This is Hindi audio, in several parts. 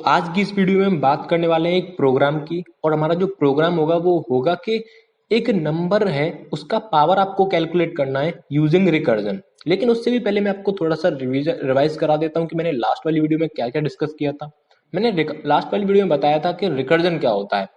आज की इस वीडियो में हम बात करने वाले हैं एक प्रोग्राम की। और हमारा जो प्रोग्राम होगा वो होगा कि एक नंबर है उसका पावर आपको कैलकुलेट करना है यूजिंग रिकर्जन। लेकिन उससे भी पहले मैं आपको थोड़ा सा रिवाइज करा देता हूँ कि मैंने लास्ट वाली वीडियो में क्या क्या डिस्कस किया था। मैंने लास्ट वाली वीडियो में बताया था कि रिकर्जन क्या होता है।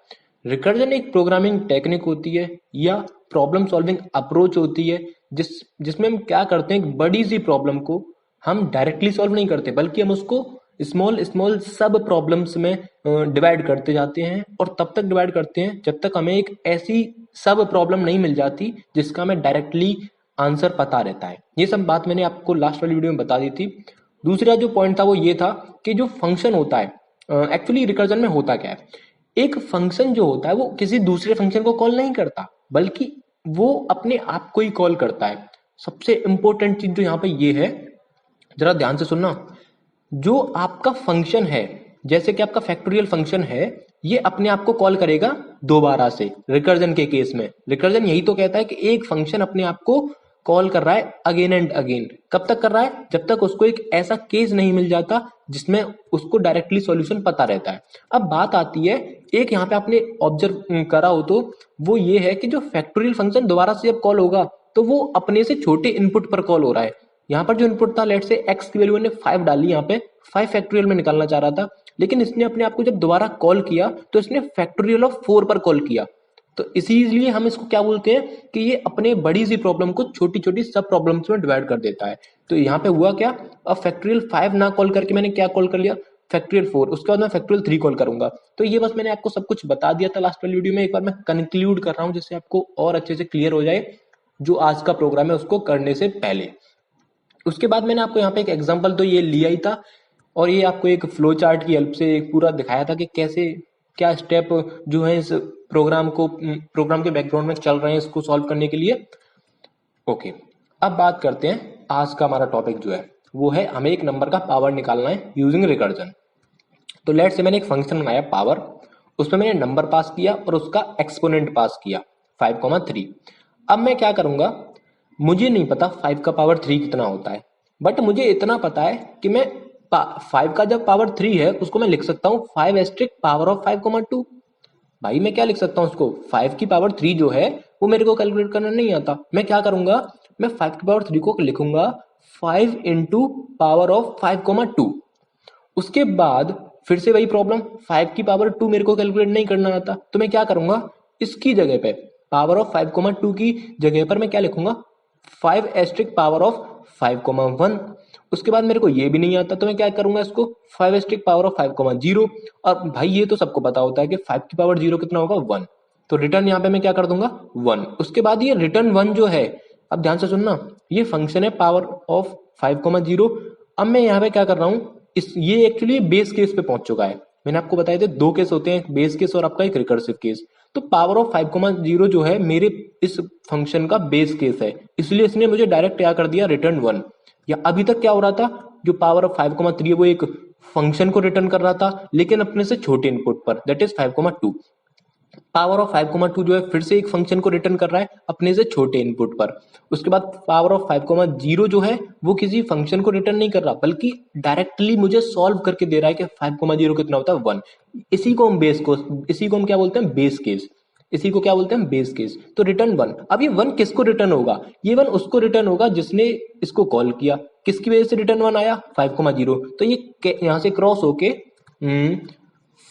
रिकर्जन एक प्रोग्रामिंग टेक्निक होती है या प्रॉब्लम सॉल्विंग अप्रोच होती है जिसमें हम क्या करते हैं, एक बड़ी सी प्रॉब्लम को हम डायरेक्टली सॉल्व नहीं करते बल्कि हम उसको स्मॉल स्मॉल सब प्रॉब्लम्स में डिवाइड करते जाते हैं और तब तक डिवाइड करते हैं जब तक हमें एक ऐसी सब प्रॉब्लम नहीं मिल जाती जिसका हमें डायरेक्टली आंसर पता रहता है। ये सब बात मैंने आपको लास्ट वाली वीडियो में बता दी थी। दूसरा जो पॉइंट था वो ये था कि जो फंक्शन होता है, एक्चुअली रिकर्जन में होता क्या है, एक फंक्शन जो होता है वो किसी दूसरे फंक्शन को कॉल नहीं करता बल्कि वो अपने आप को ही कॉल करता है। सबसे इंपॉर्टेंट चीज जो यहाँ पे ये है, जरा ध्यान से सुनना। जो आपका फंक्शन है, जैसे कि आपका फैक्टोरियल फंक्शन है, ये अपने आप को कॉल करेगा दोबारा से। रिकर्जन के केस में रिकर्जन यही तो कहता है कि एक फंक्शन अपने आप को कॉल कर रहा है अगेन एंड अगेन। कब तक कर रहा है? जब तक उसको एक ऐसा केस नहीं मिल जाता जिसमें उसको डायरेक्टली सॉल्यूशन पता रहता है। अब बात आती है, एक यहाँ पे आपने ऑब्जर्व करा हो तो वो ये है कि जो फैक्टोरियल फंक्शन दोबारा से जब कॉल होगा तो वो अपने से छोटे इनपुट पर कॉल हो रहा है। यहाँ पर जो इनपुट था, लेट से x की वैल्यू मैंने 5 डाली, यहाँ पे 5 फैक्टोरियल में निकालना चाह रहा था, लेकिन इसने अपने आप को जब दोबारा कॉल किया तो इसने फैक्टोरियल ऑफ 4 पर कॉल किया। तो इसीलिए हम इसको क्या बोलते हैं कि ये अपने बड़ी सी प्रॉब्लम को छोटी छोटी सब प्रॉब्लम्स में डिवाइड कर देता है। तो यहाँ पे हुआ क्या, अब फैक्टोरियल 5 ना कॉल करके मैंने क्या कॉल कर लिया, फैक्टोरियल 4। उसके बाद मैं फैक्टोरियल 3 कॉल करूंगा। तो ये बस मैंने आपको सब कुछ बता दिया था लास्ट वाली वीडियो में। एक बार मैं कंक्लूड कर रहा हूँ जिससे आपको और अच्छे से क्लियर हो जाए जो आज का प्रोग्राम है उसको करने से पहले। उसके बाद मैंने आपको यहाँ पे एक एग्जांपल तो ये लिया ही था और ये आपको एक फ्लो चार्ट की हेल्प से पूरा दिखाया था कि कैसे क्या स्टेप जो है इस प्रोग्राम के बैकग्राउंड में चल रहे हैं इसको सॉल्व करने के लिए। ओके, अब बात करते हैं आज का हमारा टॉपिक जो है वो है हमें एक नंबर का पावर निकालना है यूजिंग रिकर्जन। तो लेट से मैंने एक फंक्शन बनाया पावर, उसमें मैंने नंबर पास किया और उसका एक्सपोनेंट पास किया 5,3। अब मैं क्या करूंगा, मुझे नहीं पता 5 का पावर 3 कितना होता है, बट मुझे इतना पता है कि मैं 5 का जब पावर 3 है उसको मैं लिख सकता हूँ 5 एस्ट्रिक पावर ऑफ 5,2। भाई मैं क्या लिख सकता हूँ उसको, 5 की पावर 3 जो है वो मेरे को कैलकुलेट करना नहीं आता। मैं क्या करूंगा, मैं 5 की पावर 3 को लिखूंगा 5 इंटू पावर ऑफ 5,2। उसके बाद फिर से वही प्रॉब्लम, 5 की पावर 2 मेरे को कैलकुलेट नहीं करना आता, तो मैं क्या करूंगा, इसकी जगह पे पावर ऑफ 5,2 की जगह पर मैं क्या लिखूंगा, 5 एस्ट्रिक पावर ऑफ 5,1। उसके बाद मेरे को ये भी नहीं आता तो मैं क्या करूंगा, इसको 5 एस्ट्रिक पावर ऑफ 5,0। और भाई ये तो सबको पता होता है कि 5 की पावर 0 कितना होगा, 1। तो रिटर्न यहाँ पे मैं क्या कर दूंगा, 1। उसके बाद ये रिटर्न 1 जो है, अब ध्यान से सुनना, ये फंक्शन है पावर ऑफ 5,0। अब मैं यहाँ पे क्या कर रहा हूँ, इस ये एक्चुअली बेस केस पे पहुंच चुका है। मैंने आपको बताया था दो केस होते हैं, एक बेस केस और आपका एक रिकर्सिव केस। तो पावर ऑफ 5,0 जो है मेरे इस फंक्शन का बेस केस है, इसलिए इसने मुझे डायरेक्ट क्या कर दिया, रिटर्न 1। या अभी तक क्या हो रहा था, जो पावर ऑफ 5,3 है वो एक फंक्शन को रिटर्न कर रहा था लेकिन अपने से छोटे इनपुट पर, दैट इज 5,2। पावर ऑफ 5,2 जो है फिर से एक फंक्शन को रिटर्न कर रहा है अपने से छोटे इनपुट पर। उसके बाद पावर ऑफ 5,0 जो है वो किसी फंक्शन को रिटर्न नहीं कर रहा बल्कि डायरेक्टली मुझे सॉल्व करके दे रहा है कि 5,0 कितना होता है, 1। इसी को हम क्या बोलते हैं, बेस केस। इसी को क्या बोलते हैं, बेस केस। तो रिटर्न 1। अब ये 1 किसको रिटर्न होगा, ये 1 उसको रिटर्न होगा जिसने इसको कॉल किया। किसकी वजह से रिटर्न 1 आया, 5,0। तो ये यहाँ से क्रॉस होके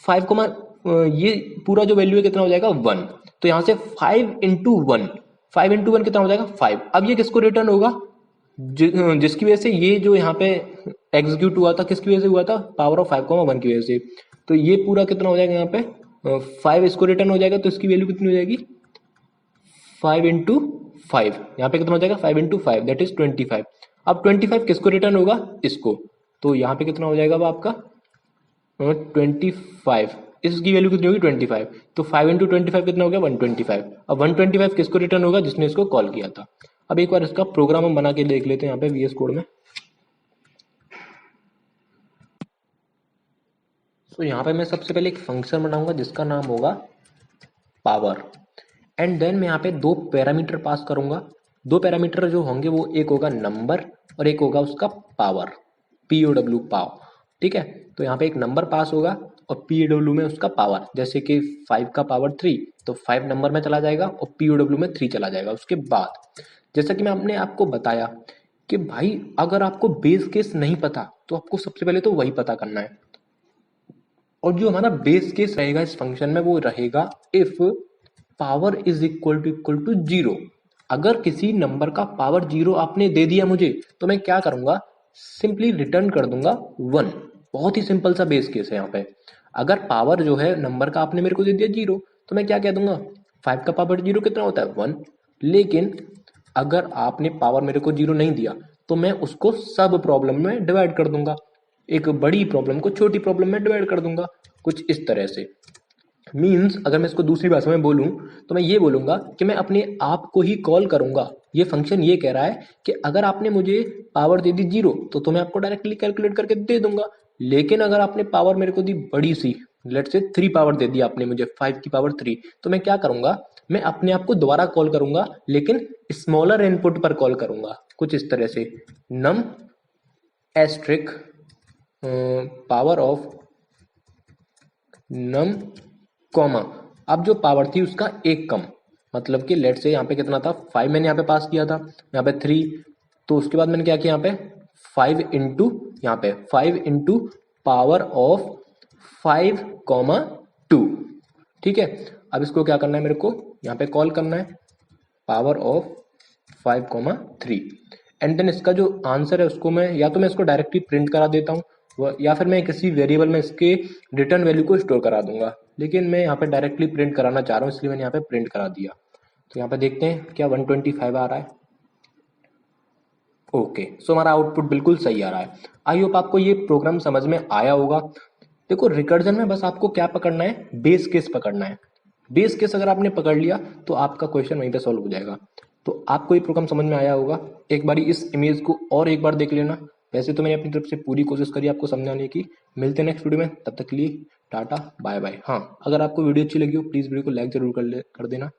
5, ये पूरा जो वैल्यू है कितना हो जाएगा, 1। तो यहाँ से 5 इंटू 1, 5 इंटू 1 कितना हो जाएगा, 5। अब ये किसको रिटर्न होगा, जिसकी वजह से ये जो यहाँ पे एग्जीक्यूट हुआ था किसकी वजह से हुआ था, पावर ऑफ 5,1 की वजह से। तो ये पूरा कितना हो जाएगा, यहाँ पे 5 इसको रिटर्न हो जाएगा तो इसकी वैल्यू कितनी हो जाएगी, 5 इंटू 5। यहाँ पे कितना हो जाएगा, 5 इंटू 5 दैट इज 25। अब 25 किसको रिटर्न होगा, इसको। तो यहाँ पे कितना हो जाएगा अब आपका 25, इसकी वैल्यू कितनी होगी, 25। तो 5 इंटू 25 कितना हो गया, 125। अब 125 किसको रिटर्न होगा, जिसने इसको कॉल किया था। अब एक बार इसका प्रोग्राम हम बना के देख लेते हैं यहाँ पे VS कोड में। तो यहाँ पे मैं सबसे पहले एक फंक्शन बनाऊंगा जिसका नाम होगा पावर, एंड देन मैं यहाँ पे दो पैरामीटर पास करूंगा। दो पैरामीटर जो होंगे वो एक होगा नंबर और एक होगा उसका पावर, POW, पाव। ठीक है। तो यहाँ पे एक नंबर पास होगा और पीडब्ल्यू में उसका पावर, जैसे कि 5 का पावर 3, तो 5 नंबर में चला जाएगा और पीडब्ल्यू में 3 चला जाएगा। उसके बाद जैसा कि मैंने आपको बताया कि भाई अगर आपको बेस केस नहीं पता तो आपको सबसे पहले तो वही पता करना है। और जो हमारा बेस केस रहेगा इस फंक्शन में वो रहेगा if power is equal to zero. अगर किसी नंबर का पावर जीरो आपने दे दिया मुझे तो मैं क्या करूंगा, सिंपली रिटर्न कर दूंगा 1। बहुत ही सिंपल सा बेस केस है यहाँ पे। अगर पावर जो है नंबर का आपने मेरे को दे दिया जीरो तो मैं क्या कह दूंगा, 5 का पावर जीरो कितना होता है 1। लेकिन अगर आपने पावर मेरे को जीरो नहीं दिया तो मैं उसको सब प्रॉब्लम में डिवाइड कर दूंगा, एक बड़ी प्रॉब्लम को छोटी प्रॉब्लम में डिवाइड कर दूंगा, कुछ इस तरह से। मीन्स अगर मैं इसको दूसरी भाषा में बोलूं तो मैं ये बोलूंगा कि मैं अपने आप को ही कॉल करूंगा। ये फंक्शन ये कह रहा है कि अगर आपने मुझे पावर दे दी जीरो तो मैं आपको डायरेक्टली कैलकुलेट करके दे दूंगा। लेकिन अगर आपने पावर मेरे को दी बड़ी सी, लेट से 3 पावर दे दी आपने मुझे, 5 की पावर 3, तो मैं क्या करूंगा, मैं अपने आप को दोबारा कॉल करूंगा लेकिन स्मॉलर इनपुट पर कॉल करूंगा, कुछ इस तरह से। Num asterisk power of num comma, अब जो पावर थी उसका एक कम, मतलब कि लेट से यहाँ पे कितना था 5 मैंने यहाँ पे पास किया था, यहाँ पे 3, तो उसके बाद मैंने क्या किया यहाँ पे 5 इंटू, यहाँ पे 5 इंटू पावर ऑफ 5 कॉमा 2। ठीक है, अब इसको क्या करना है, मेरे को यहाँ पे कॉल करना है power of 5 comma 3 and then इसका जो आंसर है उसको मैं या तो मैं इसको डायरेक्टली प्रिंट करा देता हूँ या फिर मैं किसी वेरिएबल में इसके रिटर्न वैल्यू को स्टोर करा दूंगा। लेकिन मैं यहाँ पे डायरेक्टली प्रिंट कराना चाह रहा हूँ इसलिए मैंने यहाँ पे प्रिंट करा दिया। तो यहाँ पे देखते हैं क्या 125 आ रहा है। ओके, सो हमारा आउटपुट बिल्कुल सही आ रहा है। आई होप आपको ये प्रोग्राम समझ में आया होगा। देखो रिकर्जन में बस आपको क्या पकड़ना है, बेस केस पकड़ना है। बेस केस अगर आपने पकड़ लिया तो आपका क्वेश्चन वहीं पे सॉल्व हो जाएगा। तो आपको ये प्रोग्राम समझ में आया होगा। एक बारी इस इमेज को और एक बार देख लेना। वैसे तो मैंने अपनी तरफ से पूरी कोशिश करी आपको समझाने की। मिलते हैं नेक्स्ट वीडियो में, तब तक के लिए टाटा बाय बाय। हाँ, अगर आपको वीडियो अच्छी लगी हो प्लीज़ वीडियो को लाइक जरूर कर देना।